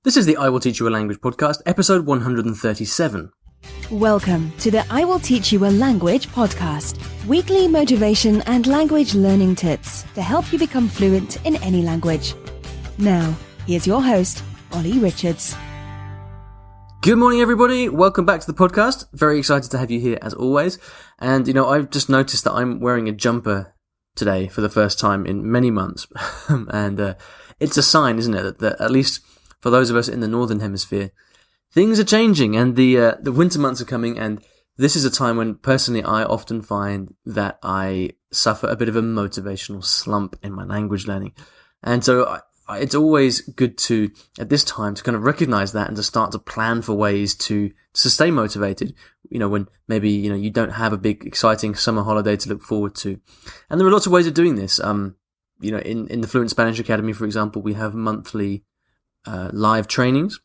This is the I Will Teach You a Language podcast, episode 137. Welcome to the I Will Teach You a Language podcast, weekly motivation and language learning tips to help you become fluent in any language. Now, here's your host, Ollie Richards. Good morning, everybody. Welcome back to the podcast. Very excited to have you here as always. And, I've just noticed that I'm wearing a jumper today for the first time in many months. And it's a sign, isn't it, that at least for those of us in the Northern Hemisphere, things are changing and the winter months are coming, and this is a time when personally I often find that I suffer a bit of a motivational slump in my language learning. And so it's always good to, at this time, to kind of recognize that and to start to plan for ways to stay motivated, when maybe, you don't have a big exciting summer holiday to look forward to. And there are lots of ways of doing this. In the Fluent Spanish Academy, for example, we have monthly live trainings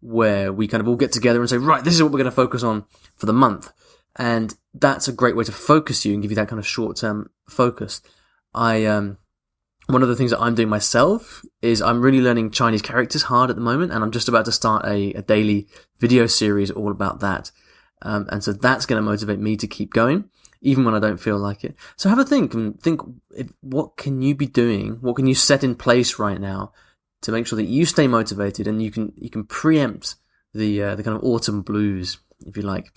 where we kind of all get together and say, right, this is what we're going to focus on for the month. And that's a great way to focus you and give you that kind of short-term focus. One of the things that I'm doing myself is I'm really learning Chinese characters hard at the moment, and I'm just about to start a daily video series all about that. And so that's going to motivate me to keep going, even when I don't feel like it. So have a think and think, what can you be doing? What can you set in place right now to make sure that you stay motivated and you can preempt the kind of autumn blues, if you like.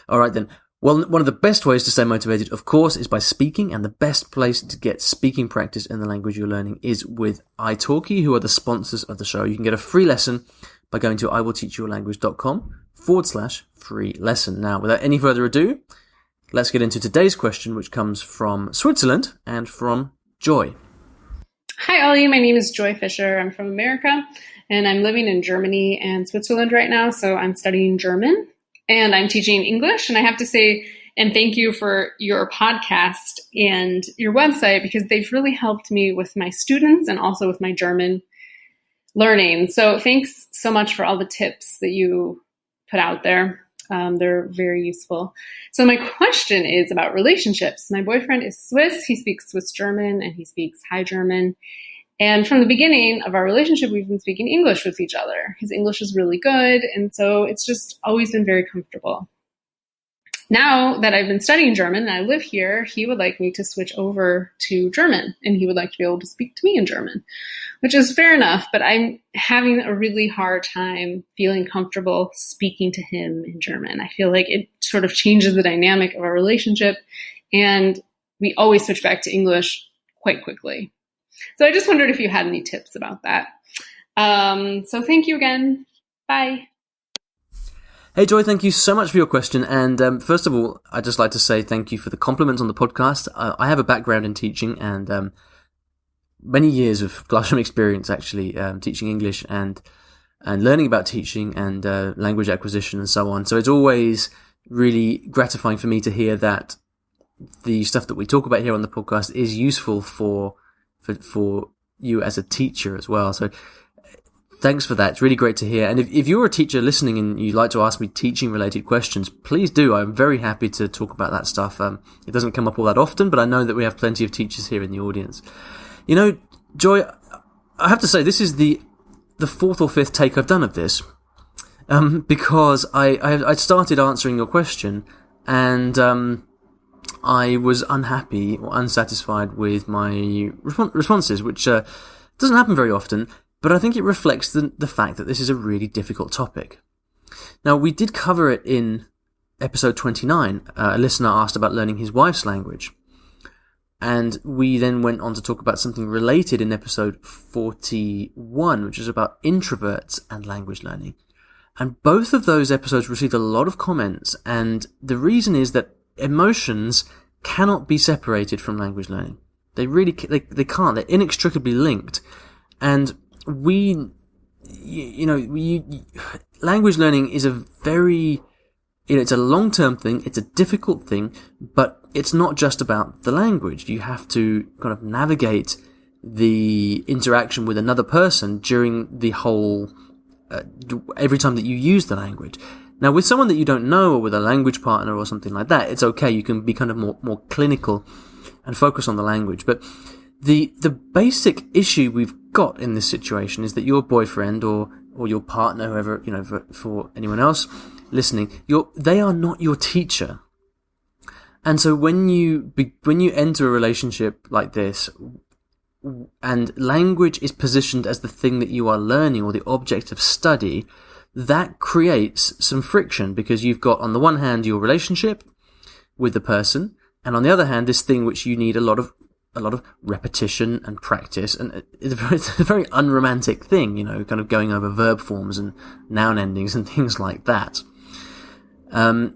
All right then. Well, one of the best ways to stay motivated, of course, is by speaking, and the best place to get speaking practice in the language you're learning is with iTalki, who are the sponsors of the show. You can get a free lesson by going to iwillteachyoualanguage.com/free lesson. Now, without any further ado, let's get into today's question, which comes from Switzerland and from Joy. Hi, Ollie. My name is Joy Fisher. I'm from America, and I'm living in Germany and Switzerland right now, so I'm studying German, and I'm teaching English. And I have to say, and thank you for your podcast and your website, because they've really helped me with my students and also with my German learning. So thanks so much for all the tips that you put out there. They're very useful. So my question is about relationships. My boyfriend is Swiss. He speaks Swiss German and he speaks High German. And from the beginning of our relationship, we've been speaking English with each other. His English is really good. And so it's just always been very comfortable. Now that I've been studying German and I live here, he would like me to switch over to German, and he would like to be able to speak to me in German, which is fair enough, but I'm having a really hard time feeling comfortable speaking to him in German. I feel like it sort of changes the dynamic of our relationship, and we always switch back to English quite quickly. So I just wondered if you had any tips about that. So thank you again. Bye. Hey Joy, thank you so much for your question. And first of all, I'd just like to say thank you for the compliments on the podcast. I have a background in teaching and many years of classroom experience actually teaching English and learning about teaching and language acquisition and so on. So it's always really gratifying for me to hear that the stuff that we talk about here on the podcast is useful for you as a teacher as well. So thanks for that. It's really great to hear. And if you're a teacher listening and you'd like to ask me teaching-related questions, please do. I'm very happy to talk about that stuff. It doesn't come up all that often, but I know that we have plenty of teachers here in the audience. Joy, I have to say, this is the fourth or fifth take I've done of this, because I started answering your question, and I was unhappy or unsatisfied with my responses, which doesn't happen very often. But I think it reflects the fact that this is a really difficult topic. Now, we did cover it in episode 29. A listener asked about learning his wife's language. And we then went on to talk about something related in episode 41, which is about introverts and language learning. And both of those episodes received a lot of comments. And the reason is that emotions cannot be separated from language learning. They really they can't. They're inextricably linked. And language learning is a very, it's a long-term thing, it's a difficult thing, but it's not just about the language. You have to kind of navigate the interaction with another person during the whole, every time that you use the language. Now, with someone that you don't know, or with a language partner or something like that, it's okay. You can be kind of more clinical and focus on the language. But the basic issue we've got in this situation is that your boyfriend or or your partner, whoever, for anyone else listening, they are not your teacher. And so when you enter a relationship like this, and language is positioned as the thing that you are learning or the object of study, that creates some friction, because you've got, on the one hand, your relationship with the person, and on the other hand, this thing which you need a lot of repetition and practice, and it's a very unromantic thing, kind of going over verb forms and noun endings and things like that.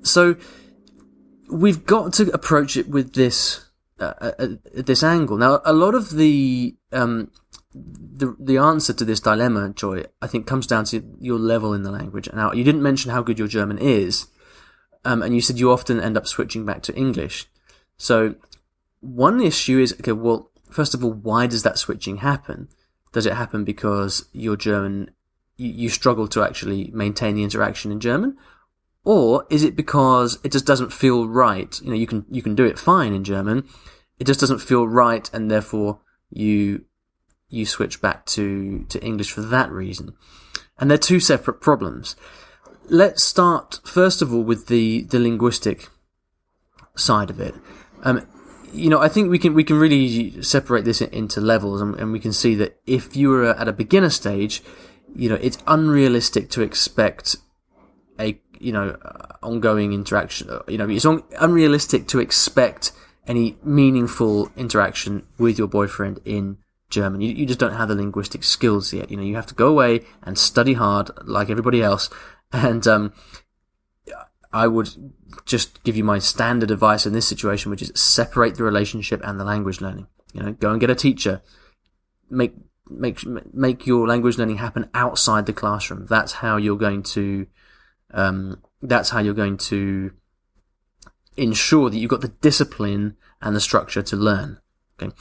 So we've got to approach it with this angle. Now, a lot of the answer to this dilemma, Joy, I think comes down to your level in the language. Now, you didn't mention how good your German is, and you said you often end up switching back to English. So one issue is, okay, well, first of all, why does that switching happen? Does it happen because your German, you struggle to actually maintain the interaction in German? Or is it because it just doesn't feel right? You can do it fine in German. It just doesn't feel right, and therefore you switch back to English for that reason. And they're two separate problems. Let's start, first of all, with the linguistic side of it. I think we can really separate this into levels, and we can see that if you were at a beginner stage, it's unrealistic to expect a ongoing interaction. It's unrealistic to expect any meaningful interaction with your boyfriend in German. You just don't have the linguistic skills yet. You have to go away and study hard like everybody else. And I would just give you my standard advice in this situation, which is separate the relationship and the language learning. Go and get a teacher. Make your language learning happen outside the classroom. That's how you're going to ensure that you've got the discipline and the structure to learn. Okay.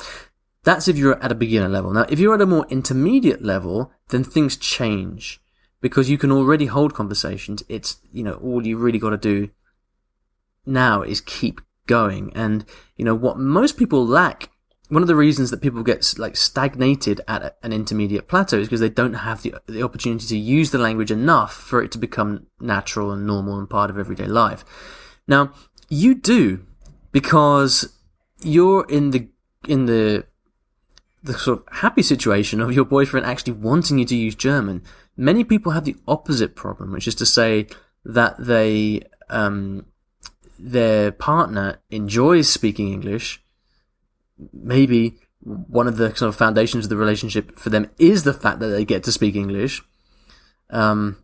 That's if you're at a beginner level. Now, if you're at a more intermediate level, then things change, because you can already hold conversations. It's, all you really got to do now is keep going. And, what most people lack, one of the reasons that people get stagnated at an intermediate plateau is because they don't have the opportunity to use the language enough for it to become natural and normal and part of everyday life. Now, you do, because you're in the sort of happy situation of your boyfriend actually wanting you to use German. Many people have the opposite problem, which is to say that their partner enjoys speaking English. Maybe one of the sort of foundations of the relationship for them is the fact that they get to speak English, and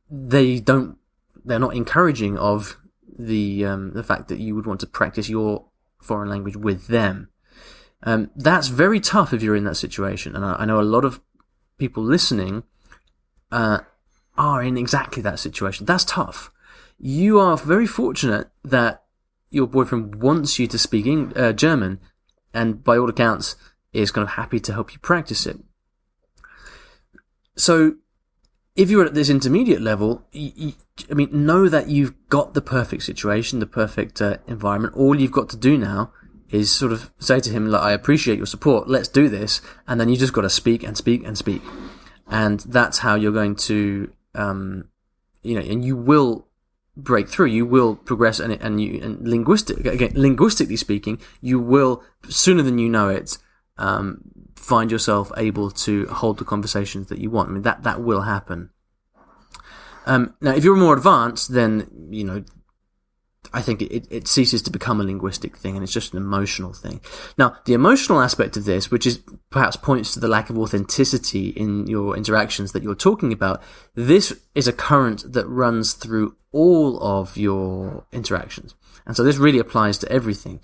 they're not encouraging of the fact that you would want to practice your foreign language with them. That's very tough if you're in that situation, and I know a lot of people listening are in exactly that situation. That's tough. You are very fortunate that your boyfriend wants you to speak German, and by all accounts is kind of happy to help you practice it. So if you're at this intermediate level, know that you've got the perfect situation, the perfect environment. All you've got to do now is sort of say to him, I appreciate your support, let's do this, and then you just got to speak and speak and speak. And that's how you're going to, and you will break through, you will progress, and linguistically speaking, you will, sooner than you know it, find yourself able to hold the conversations that you want. That will happen. Now, if you're more advanced, then, I think it ceases to become a linguistic thing, and it's just an emotional thing. Now, the emotional aspect of this, which is perhaps points to the lack of authenticity in your interactions that you're talking about, this is a current that runs through all of your interactions. And so this really applies to everything.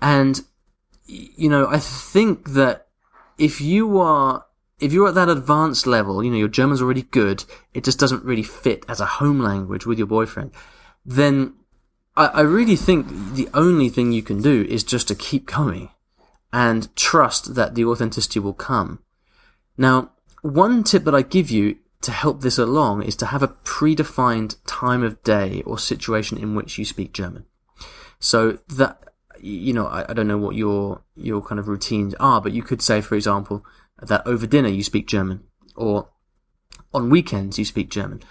And, I think that if you're at that advanced level, your German's already good, it just doesn't really fit as a home language with your boyfriend, then I really think the only thing you can do is just to keep going and trust that the authenticity will come. Now, one tip that I give you to help this along is to have a predefined time of day or situation in which you speak German. So that, I don't know what your kind of routines are, but you could say, for example, that over dinner you speak German, or on weekends you speak German.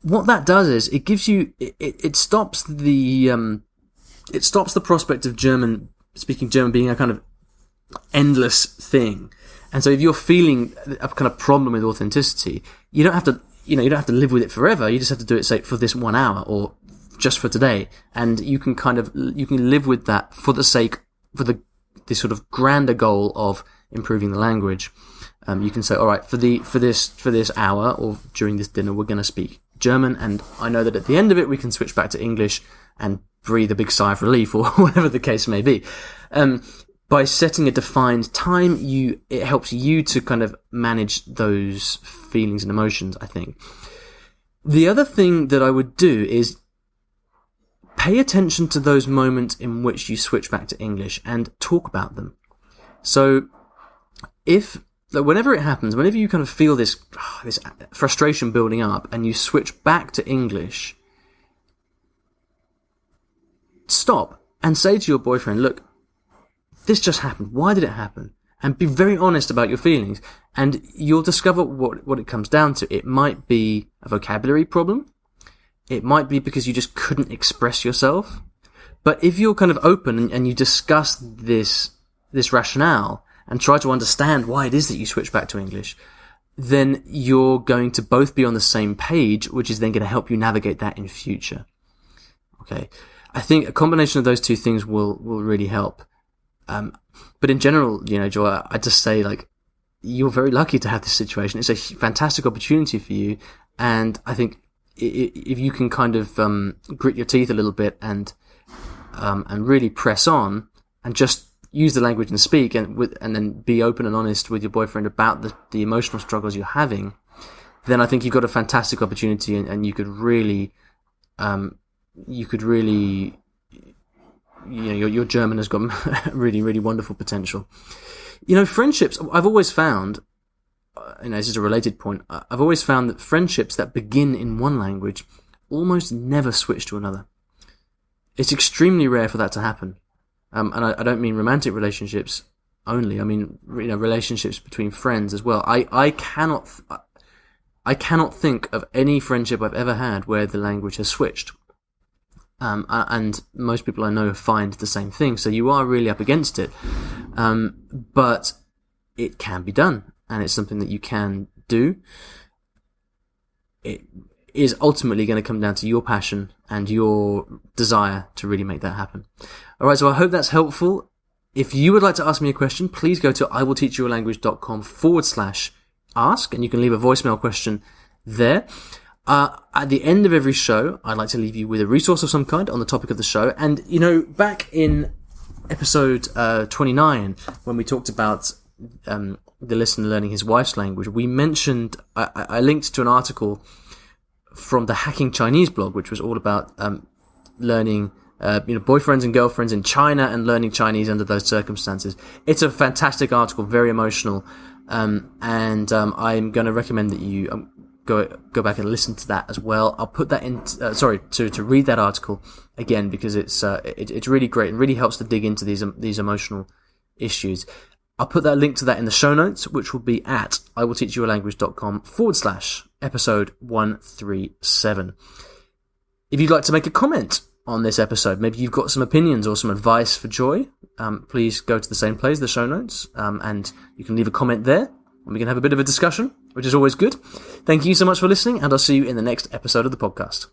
What that does is it gives you, it stops the prospect of speaking German being a kind of endless thing. And so if you're feeling a kind of problem with authenticity, you don't have to live with it forever. You just have to do it, say, for this 1 hour or just for today. And you can live with that for the sort of grander goal of improving the language. You can say, all right, for this hour or during this dinner, we're going to speak German. And I know that at the end of it, we can switch back to English and breathe a big sigh of relief or whatever the case may be. By setting a defined time, it helps you to kind of manage those feelings and emotions, I think. The other thing that I would do is pay attention to those moments in which you switch back to English and talk about them. So whenever it happens, whenever you kind of feel this frustration building up and you switch back to English, stop and say to your boyfriend, look, this just happened. Why did it happen? And be very honest about your feelings. And you'll discover what it comes down to. It might be a vocabulary problem. It might be because you just couldn't express yourself. But if you're kind of open and you discuss this rationale and try to understand why it is that you switch back to English, then you're going to both be on the same page, which is then going to help you navigate that in future. Okay. I think a combination of those two things will really help. But in general, Joy, I just say, like, you're very lucky to have this situation. It's a fantastic opportunity for you. And I think if you can kind of, grit your teeth a little bit and really press on and just use the language and speak and then be open and honest with your boyfriend about the emotional struggles you're having, then I think you've got a fantastic opportunity and you could really, your German has got really, really wonderful potential. Friendships, I've always found, this is a related point, I've always found that friendships that begin in one language almost never switch to another. It's extremely rare for that to happen. And I don't mean romantic relationships only. I mean, relationships between friends as well. I cannot think of any friendship I've ever had where the language has switched. And most people I know find the same thing. So you are really up against it. But it can be done, and it's something that you can do. It is ultimately going to come down to your passion and your desire to really make that happen. All right. So I hope that's helpful. If you would like to ask me a question, please go to iwillteachyoualanguage.com/ask, and you can leave a voicemail question there. At the end of every show, I'd like to leave you with a resource of some kind on the topic of the show. And, back in episode 29, when we talked about the listener learning his wife's language, we mentioned, I linked to an article from the Hacking Chinese blog, which was all about learning boyfriends and girlfriends in China and learning Chinese under those circumstances. It's a fantastic article, very emotional, and I'm going to recommend that you go back and listen to that as well. I'll put that in, to read that article again, because it's really great and really helps to dig into these emotional issues. I'll put that link to that in the show notes, which will be at iwillteachyoualanguage.com/episode 137. If you'd like to make a comment on this episode, maybe you've got some opinions or some advice for Joy, please go to the same place, the show notes, and you can leave a comment there. And we can have a bit of a discussion, which is always good. Thank you so much for listening, and I'll see you in the next episode of the podcast.